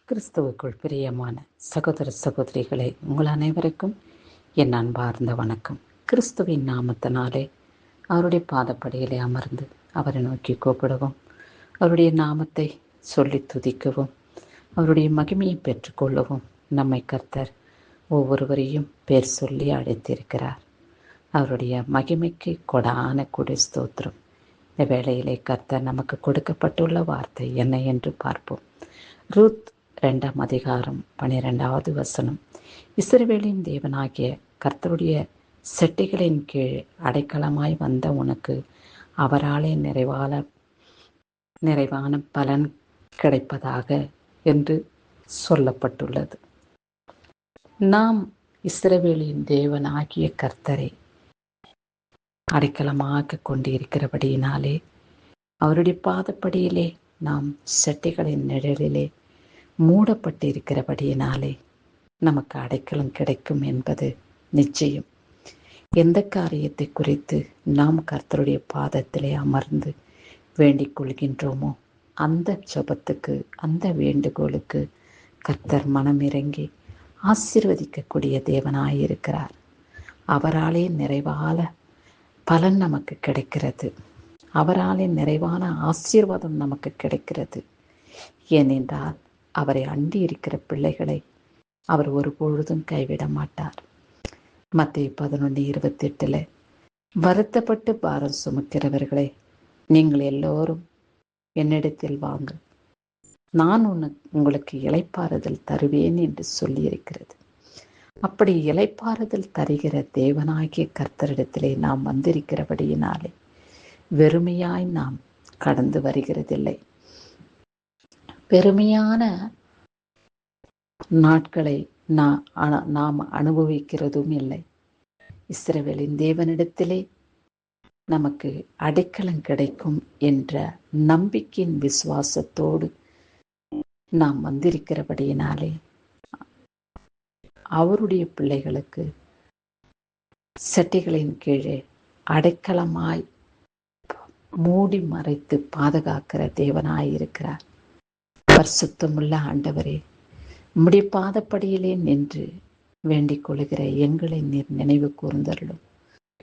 கிறிஸ்துவுக்குள் பிரியமான சகோதர சகோதரிகளே, உங்கள் அனைவருக்கும் என் அன்பார்ந்த வணக்கம். கிறிஸ்துவின் நாமத்தினாலே அவருடைய பாதப்படியிலே அமர்ந்து அவரை நோக்கி கூப்பிடுவோம். அவருடைய நாமத்தை சொல்லி துதிக்கவும், அவருடைய மகிமையை பெற்றுக்கொள்ளவும் நம்மை கர்த்தர் ஒவ்வொருவரையும் பேர் சொல்லி அழைத்திருக்கிறார். அவருடைய மகிமைக்கு கொடான கொடி ஸ்தோத்திரம். இந்த வேளையிலே கர்த்தர் நமக்கு கொடுக்கப்பட்டுள்ள வார்த்தை என்ன என்று பார்ப்போம். ரூத் 2ஆம் அதிகாரம் 12வது வசனம். இஸ்ரவேலின் தேவனாகிய கர்த்தருடைய செட்டிகளின் கீழ் அடைக்கலமாய் வந்த உனக்கு அவராலே நிறைவான பலன் கிடைப்பதாக என்று சொல்லப்பட்டுள்ளது. நாம் இஸ்ரவேலின் தேவனாகிய கர்த்தரை அடைக்கலமாக கொண்டிருக்கிறபடியினாலே, அவருடைய பாதப்படியிலே நாம் செட்டிகளின் நிழலிலே மூடப்பட்டிருக்கிறபடியினாலே நமக்கு அடைக்கலம் கிடைக்கும் என்பது நிச்சயம். எந்த காரியத்தை குறித்து நாம் கர்த்தருடைய பாதத்திலே அமர்ந்து வேண்டிக் கொள்கின்றோமோ அந்த ஜெபத்துக்கு, அந்த வேண்டுகோளுக்கு கர்த்தர் மனமிறங்கி ஆசீர்வதிக்கக்கூடிய தேவனாயிருக்கிறார். அவராலே நிறைவான பலன் நமக்கு கிடைக்கிறது. அவராலே நிறைவான ஆசீர்வாதம் நமக்கு கிடைக்கிறது. ஏனென்றால் அவரை அண்டி இருக்கிற பிள்ளைகளை அவர் ஒருபொழுதும் கைவிட மாட்டார். மத்தேயு 11:28 வருத்தப்பட்டு பாரம் சுமக்கிறவர்களே, நீங்கள் எல்லோரும் என்னிடத்தில் வாங்க, நான் உங்களுக்கு இளைப்பாறுதல் தருவேன் என்று சொல்லியிருக்கிறது. அப்படி இளைப்பாறுதல் தருகிற தேவனாகிய கர்த்தரிடத்திலே நாம் வந்திருக்கிறபடியினாலே வெறுமையாய் நாம் கடந்து வருகிறதில்லை. பெருமையான நாட்களை நாம் அனுபவிக்கிறதும் இல்லை. இஸ்ரவேலின் தேவனிடத்திலே நமக்கு அடைக்கலம் கிடைக்கும் என்ற நம்பிக்கையின் விசுவாசத்தோடு நாம் வந்திருக்கிறபடியினாலே அவருடைய பிள்ளைகளுக்கு செட்டிகளின் கீழே அடைக்கலமாய் மூடி மறைத்து பாதுகாக்கிற தேவனாயிருக்கிறார். பரிசுத்தமுள்ள ஆண்டவரே, உம்முடைய பாதப்படியிலே நின்று வேண்டிக் கொள்கிற எங்களை நீர் நினைவு கூர்ந்தருளும்.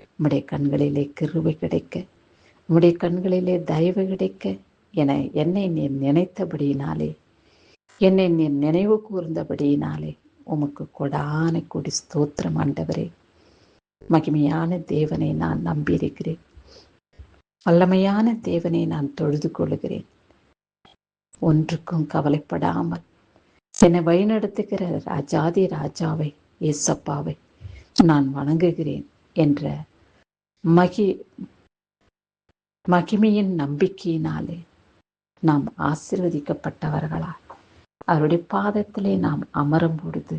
உம்முடைய கண்களிலே கிருபை கிடைக்க, உம்முடைய கண்களிலே தயவு கிடைக்க என்னை நீர் நினைத்தபடியினாலே, என்னை நீர் நினைவு கூர்ந்தபடியினாலே உமக்கு கொடான கொடி ஸ்தோத்திரம் ஆண்டவரே. மகிமையான தேவனை நான் நம்பியிருக்கிறேன். வல்லமையான தேவனை நான் தொழுது கொள்கிறேன். ஒன்றுக்கும் கவலைப்படாமல் என்னை வழிநடத்துகிற ராஜாதி ராஜாவை, ஏசப்பாவை நான் வணங்குகிறேன் என்ற மகிமையின் நம்பிக்கையினாலே நாம் ஆசீர்வதிக்கப்பட்டவர்களாய் அவருடைய பாதத்திலே நாம் அமரும் பொழுது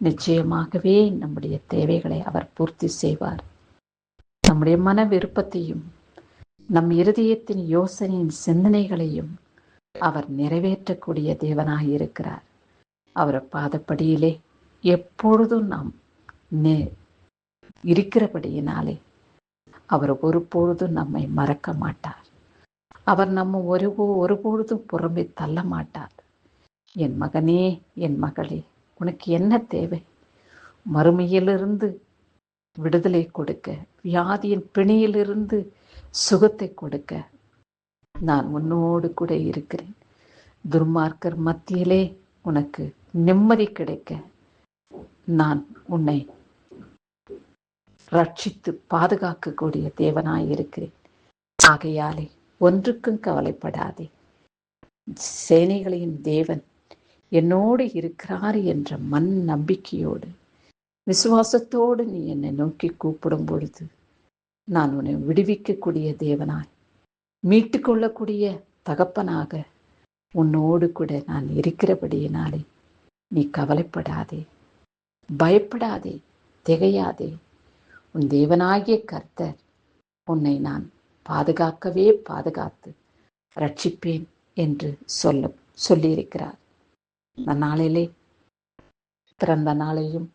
நிச்சயமாகவே நம்முடைய தேவைகளை அவர் பூர்த்தி செய்வார். நம்முடைய மன விருப்பத்தையும் நம் இருதயத்தின் யோசனையின் சிந்தனைகளையும் அவர் நிறைவேற்றக்கூடிய தேவனாயிருக்கிறார். அவர் பாதப்படியிலே எப்பொழுதும் நாம் இருக்கிறபடியினாலே அவர் ஒருபொழுதும் நம்மை மறக்க மாட்டார். அவர் நம்ம ஒருபொழுதும் புறம்பே தள்ள மாட்டார். என் மகனே, என் மகளே, உனக்கு என்ன தேவை? மறுமையிலிருந்து விடுதலை கொடுக்க, வியாதியின் பிணியிலிருந்து சுகத்தை கொடுக்க நான் உன்னோடு கூட இருக்கிறேன். துர்மார்க்கர் மத்தியிலே உனக்கு நிம்மதி கிடைக்க நான் உன்னை ரட்சித்து பாதுகாக்கக்கூடிய தேவனாயிருக்கிறேன். ஆகையாலே ஒன்றுக்கும் கவலைப்படாதே. சேனைகளின் தேவன் என்னோடு இருக்கிறார் என்ற மன நம்பிக்கையோடு, விசுவாசத்தோடு நீ என்னை நோக்கி கூப்பிடும் பொழுது நான் உன்னை விடுவிக்கக்கூடிய தேவனாய், மீட்டு கொள்ளக்கூடிய தகப்பனாக உன்னோடு கூட நான் இருக்கிறபடியினாலே நீ கவலைப்படாதே, பயப்படாதே, திகையாதே. உன் தேவனாகிய கர்த்தர் உன்னை நான் பாதுகாக்கவே பாதுகாத்து ரட்சிப்பேன் என்று சொல்லியிருக்கிறார். இந்த நாளிலே பிறந்த நாளையும்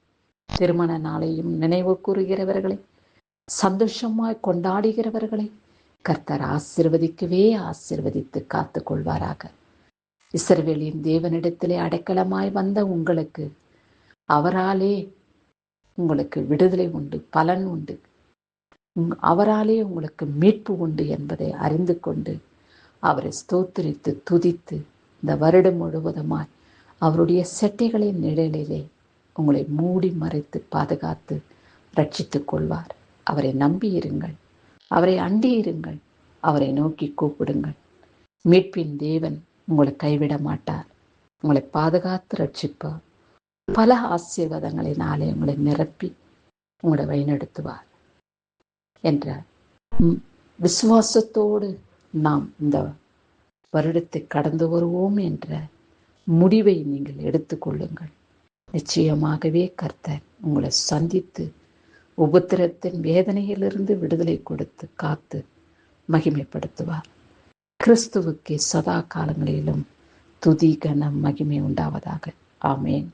திருமண நாளையும் நினைவு கூறுகிறவர்களை, சந்தோஷமாய் கொண்டாடுகிறவர்களை கர்த்தர் ஆசீர்வதிக்கவே ஆசீர்வதித்து காத்து கொள்வாராக. இஸ்ரவேலின் தேவனிடத்திலே அடைக்கலமாய் வந்த உங்களுக்கு அவராலே உங்களுக்கு விடுதலை உண்டு, பலன் உண்டு, அவராலே உங்களுக்கு மீட்பு உண்டு என்பதை அறிந்து கொண்டு அவரை ஸ்தோத்திரித்து துதித்து இந்த வருடம் முழுவதுமாய் அவருடைய செட்டைகளின் நிழலிலே உங்களை மூடி மறைத்து பாதுகாத்து ரட்சித்துக் கொள்வார். அவரை நம்பியிருங்கள், அவரை அண்டியிருங்கள், அவரை நோக்கி கூப்பிடுங்கள். மீட்பின் தேவன் உங்களை கைவிட மாட்டார். உங்களை பாதுகாத்து ரட்சிப்பார். பல ஆசீர்வாதங்களினாலே உங்களை நிரப்பி உங்களை வழிநடத்துவார் என்ற விசுவாசத்தோடு நாம் இந்த வருடத்தை கடந்து வருவோம் என்ற முடிவை நீங்கள் எடுத்துக்கொள்ளுங்கள். நிச்சயமாகவே கர்த்தர் உங்களை சந்தித்து உபத்திரத்தின் வேதனையிலிருந்து விடுதலை கொடுத்து காத்து மகிமைப்படுத்துவார். கிறிஸ்துவுக்கு சதா காலங்களிலும் துதி கன மகிமை உண்டாவதாக. ஆமேன்.